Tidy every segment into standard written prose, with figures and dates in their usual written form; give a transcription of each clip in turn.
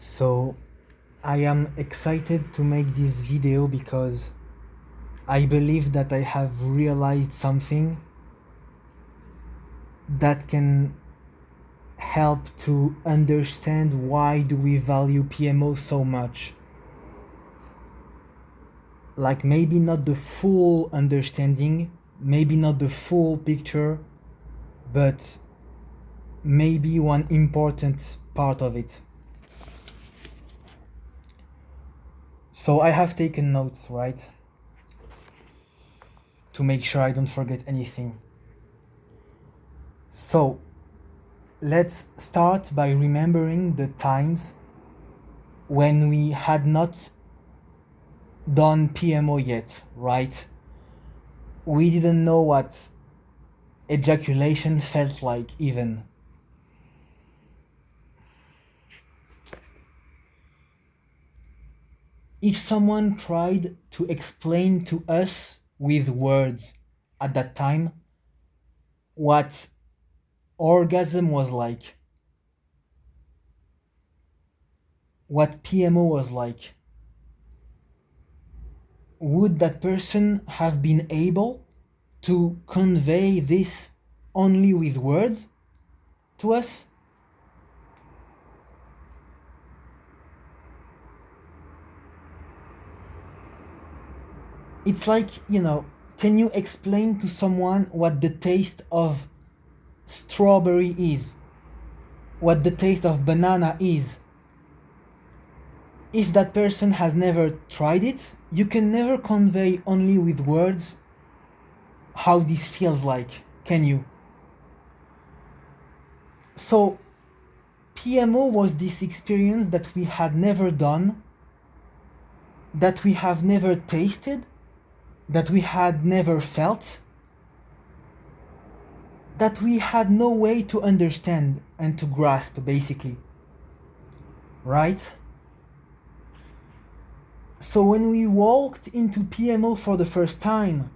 So I am excited to make this video because I believe that I have realized something that can help to understand why do we value PMO so much. Like maybe not the full understanding, maybe not the full picture, but maybe one important part of it. So I have taken notes, right? To make sure I don't forget anything. So let's start by remembering the times when we had not done PMO yet, right? We didn't know what ejaculation felt like even. If someone tried to explain to us with words at that time what orgasm was like, what PMO was like, would that person have been able to convey this only with words to us? It's like, can you explain to someone what the taste of strawberry is? What the taste of banana is? If that person has never tried it, you can never convey only with words how this feels like, can you? So, PMO was this experience that we had never done, that we have never tasted, that we had never felt, that we had no way to understand and to grasp, basically. Right? So when we walked into PMO for the first time,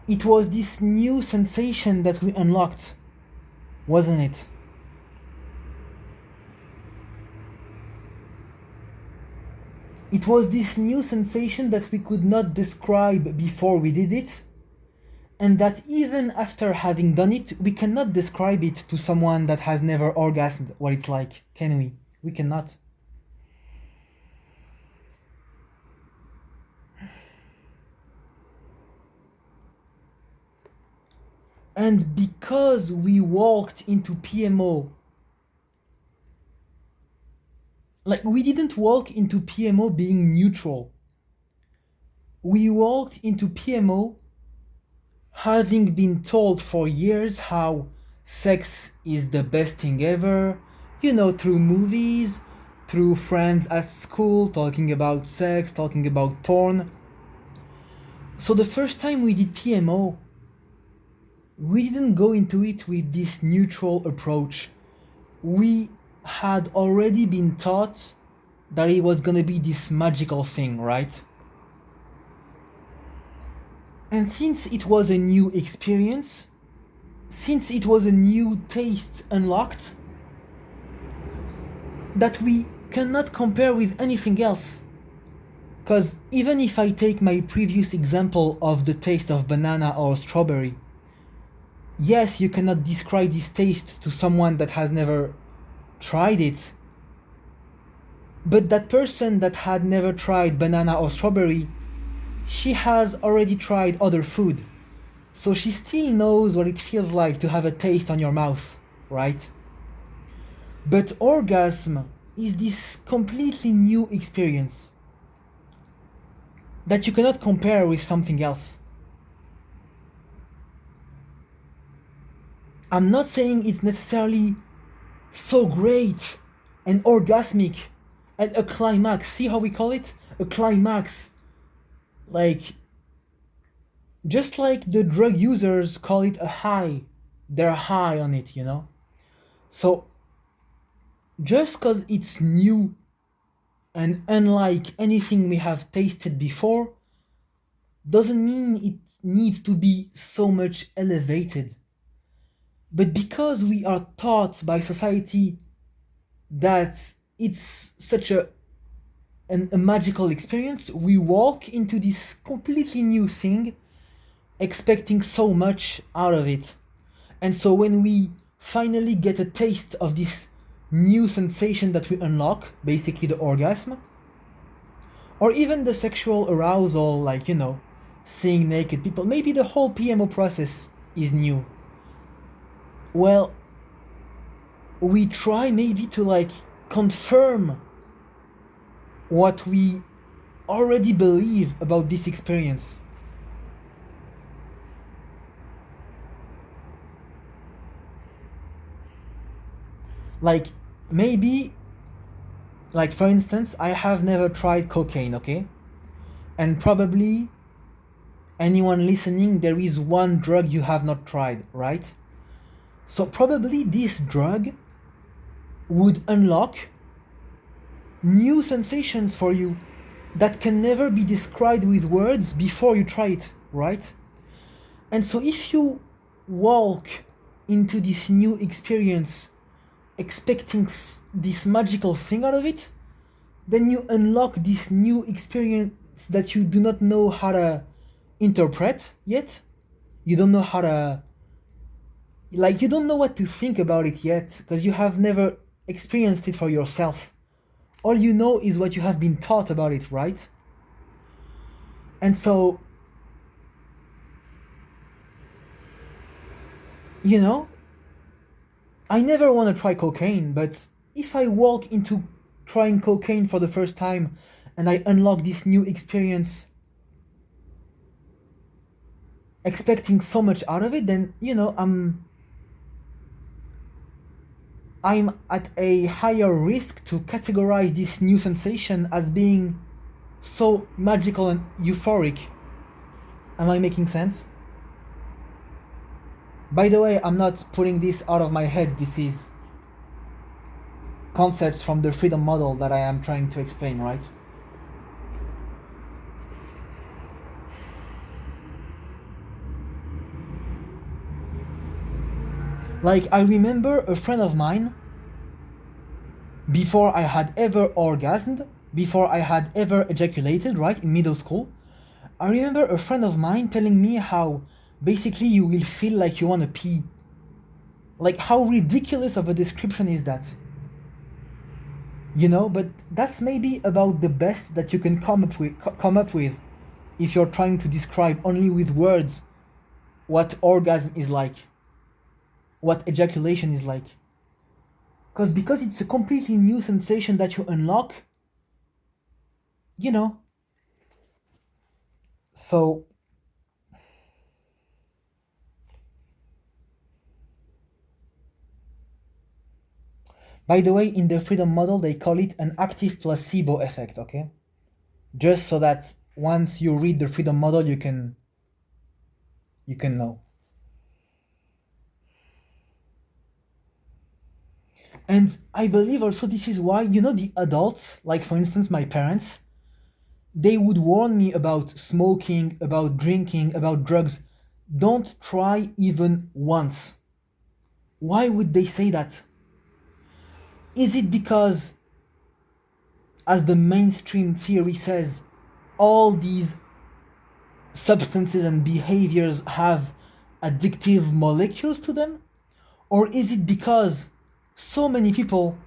it was this new sensation that we unlocked, wasn't it? It was this new sensation that we could not describe before we did it, and that even after having done it, we cannot describe it to someone that has never orgasmed what it's like, can we? We cannot. And because we walked into PMO, like we didn't walk into PMO being neutral. We walked into PMO having been told for years how sex is the best thing ever, through movies, through friends at school talking about sex, talking about porn. So the first time we did PMO, we didn't go into it with this neutral approach. We had already been taught that it was gonna be this magical thing, right? And since it was a new experience, since it was a new taste unlocked, that we cannot compare with anything else. Because even if I take my previous example of the taste of banana or strawberry, yes, you cannot describe this taste to someone that has never tried it. But that person that had never tried banana or strawberry, she has already tried other food. So she still knows what it feels like to have a taste on your mouth, right? But orgasm is this completely new experience that you cannot compare with something else. I'm not saying it's necessarily so great and orgasmic and a climax. See how we call it? A climax. Like, just like the drug users call it a high. They're high on it, So, just because it's new and unlike anything we have tasted before, doesn't mean it needs to be so much elevated. But because we are taught by society that it's such a magical experience. We walk into this completely new thing, expecting so much out of it. And so when we finally get a taste of this new sensation that we unlock, basically the orgasm, or even the sexual arousal, like, seeing naked people, maybe the whole PMO process is new. Well, we try maybe to like confirm what we already believe about this experience. Like, maybe, like, for instance, I have never tried cocaine, okay? And probably anyone listening, there is one drug you have not tried, right? So probably this drug would unlock new sensations for you that can never be described with words before you try it, right? And so if you walk into this new experience expecting this magical thing out of it, then you unlock this new experience that you do not know how to interpret yet. You don't know how to, like, you don't know what to think about it yet because you have never experienced it for yourself. All you know is what you have been taught about it, right? And so, I never want to try cocaine, but if I walk into trying cocaine for the first time and I unlock this new experience expecting so much out of it, then I'm at a higher risk to categorize this new sensation as being so magical and euphoric. Am I making sense? By the way, I'm not putting this out of my head. This is concepts from the freedom model that I am trying to explain, right? Like, I remember a friend of mine, before I had ever orgasmed, before I had ever ejaculated, right, in middle school, I remember a friend of mine telling me how basically you will feel like you want to pee. Like, how ridiculous of a description is that? But that's maybe about the best that you can come up with if you're trying to describe only with words what orgasm is like, what ejaculation is like. Because it's a completely new sensation that you unlock, So, by the way, in the freedom model, they call it an active placebo effect, okay? Just so that once you read the freedom model, you can know. And I believe also this is why, the adults, like for instance my parents, they would warn me about smoking, about drinking, about drugs. Don't try even once. Why would they say that? Is it because, as the mainstream theory says, all these substances and behaviors have addictive molecules to them? Or is it because so many people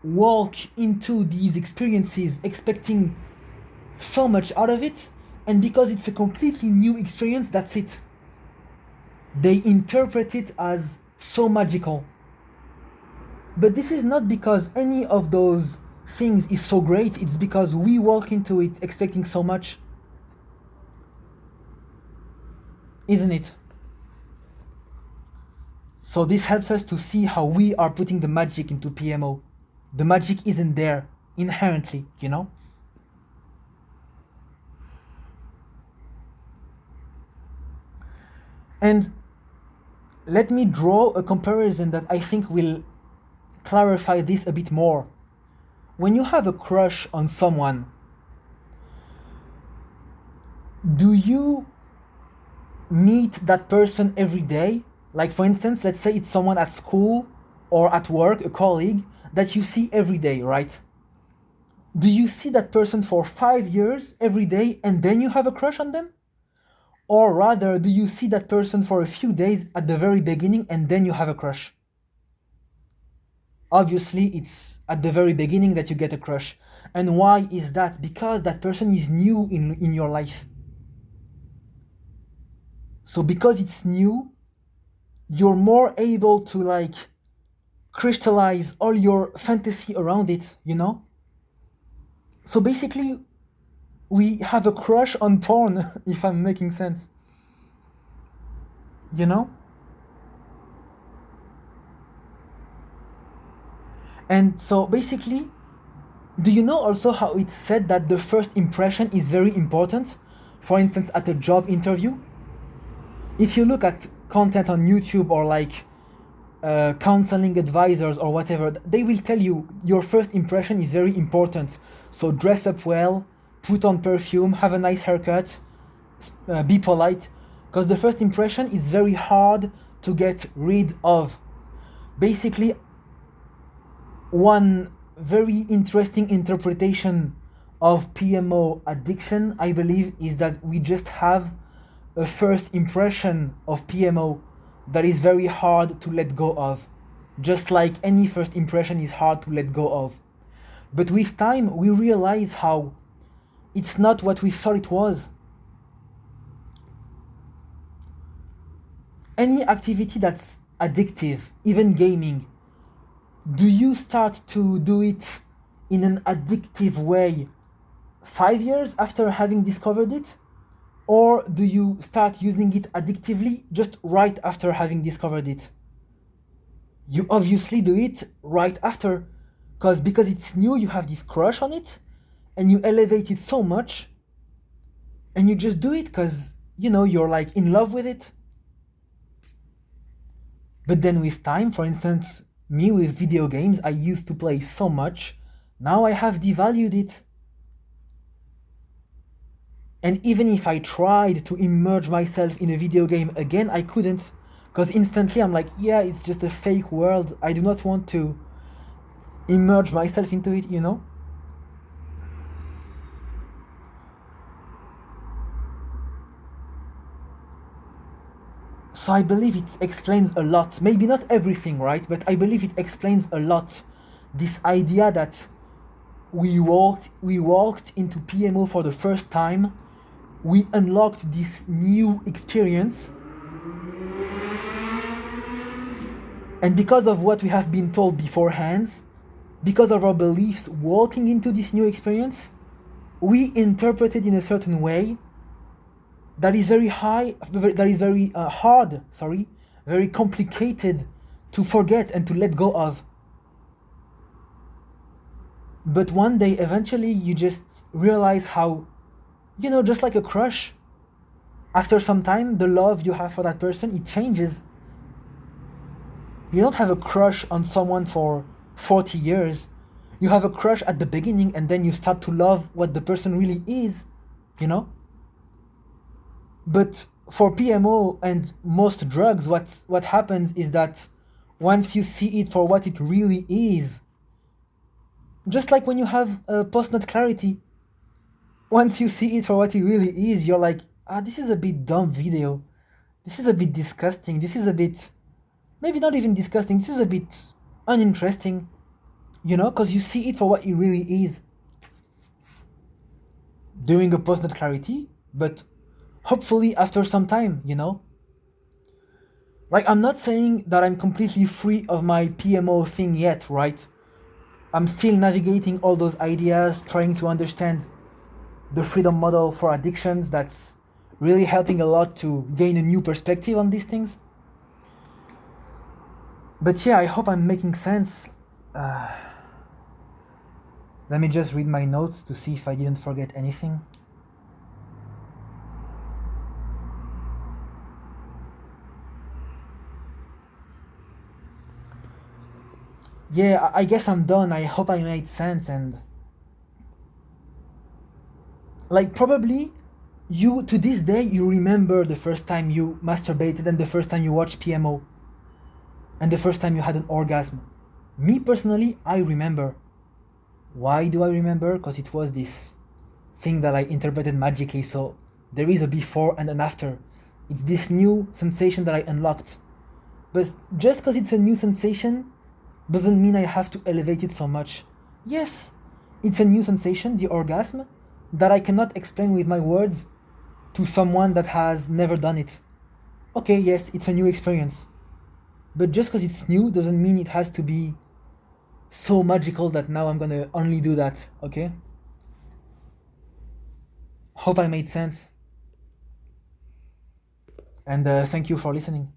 walk into these experiences expecting so much out of it, and because it's a completely new experience, that's it? They interpret it as so magical. But this is not because any of those things is so great, it's because we walk into it expecting so much. Isn't it? So this helps us to see how we are putting the magic into PMO. The magic isn't there inherently, And let me draw a comparison that I think will clarify this a bit more. When you have a crush on someone, do you meet that person every day? Like, for instance, let's say it's someone at school or at work, a colleague that you see every day, right? Do you see that person for 5 years every day and then you have a crush on them? Or rather, do you see that person for a few days at the very beginning and then you have a crush? Obviously, it's at the very beginning that you get a crush. And why is that? Because that person is new in your life. So because it's new, you're more able to like crystallize all your fantasy around it, you know? So basically, we have a crush on porn, if I'm making sense. You know? And so basically, do you know also how it's said that the first impression is very important? For instance, at a job interview? If you look at content on YouTube or like counseling advisors or whatever, they will tell you your first impression is very important. So dress up well, put on perfume, have a nice haircut, be polite, because the first impression is very hard to get rid of. Basically, one very interesting interpretation of PMO addiction, I believe, is that we just have a first impression of PMO that is very hard to let go of. Just like any first impression is hard to let go of. But with time, we realize how it's not what we thought it was. Any activity that's addictive, even gaming, do you start to do it in an addictive way 5 years after having discovered it? Or do you start using it addictively just right after having discovered it? You obviously do it right after, because it's new, you have this crush on it, and you elevate it so much, and you just do it because, you know, you're like in love with it. But then with time, for instance, me with video games, I used to play so much, now I have devalued it. And even if I tried to immerse myself in a video game again, I couldn't. Because instantly I'm like, yeah, it's just a fake world. I do not want to immerse myself into it, you know? So I believe it explains a lot. Maybe not everything, right? But I believe it explains a lot. This idea that we walked into PMO for the first time. We unlocked this new experience, and because of what we have been told beforehand, because of our beliefs walking into this new experience, we interpret it in a certain way that is very hard, very complicated to forget and to let go of. But one day, eventually, you just realize how, you know, just like a crush, after some time, the love you have for that person, it changes. You don't have a crush on someone for 40 years. You have a crush at the beginning and then you start to love what the person really is, you know? But for PMO and most drugs, what happens is that once you see it for what it really is, just like when you have post-nut clarity, once you see it for what it really is, you're like, this is a bit dumb video. This is a bit disgusting. This is a bit, maybe not even disgusting. This is a bit uninteresting, you know, because you see it for what it really is during a post-nut clarity, but hopefully after some time, you know. Like, I'm not saying that I'm completely free of my PMO thing yet, right? I'm still navigating all those ideas, trying to understand the freedom model for addictions. That's really helping a lot to gain a new perspective on these things. But yeah, I hope I'm making sense. Let me just read my notes to see if I didn't forget anything. Yeah, I guess I'm done. I hope I made sense. And like, probably you, to this day, you remember the first time you masturbated and the first time you watched PMO and the first time you had an orgasm. Me personally, I remember. Why do I remember? Because it was this thing that I interpreted magically. So there is a before and an after. It's this new sensation that I unlocked. But just because it's a new sensation doesn't mean I have to elevate it so much. Yes, it's a new sensation, the orgasm, that I cannot explain with my words to someone that has never done it. Okay, yes, it's a new experience. But just because it's new doesn't mean it has to be so magical that now I'm gonna only do that, okay? Hope I made sense. And thank you for listening.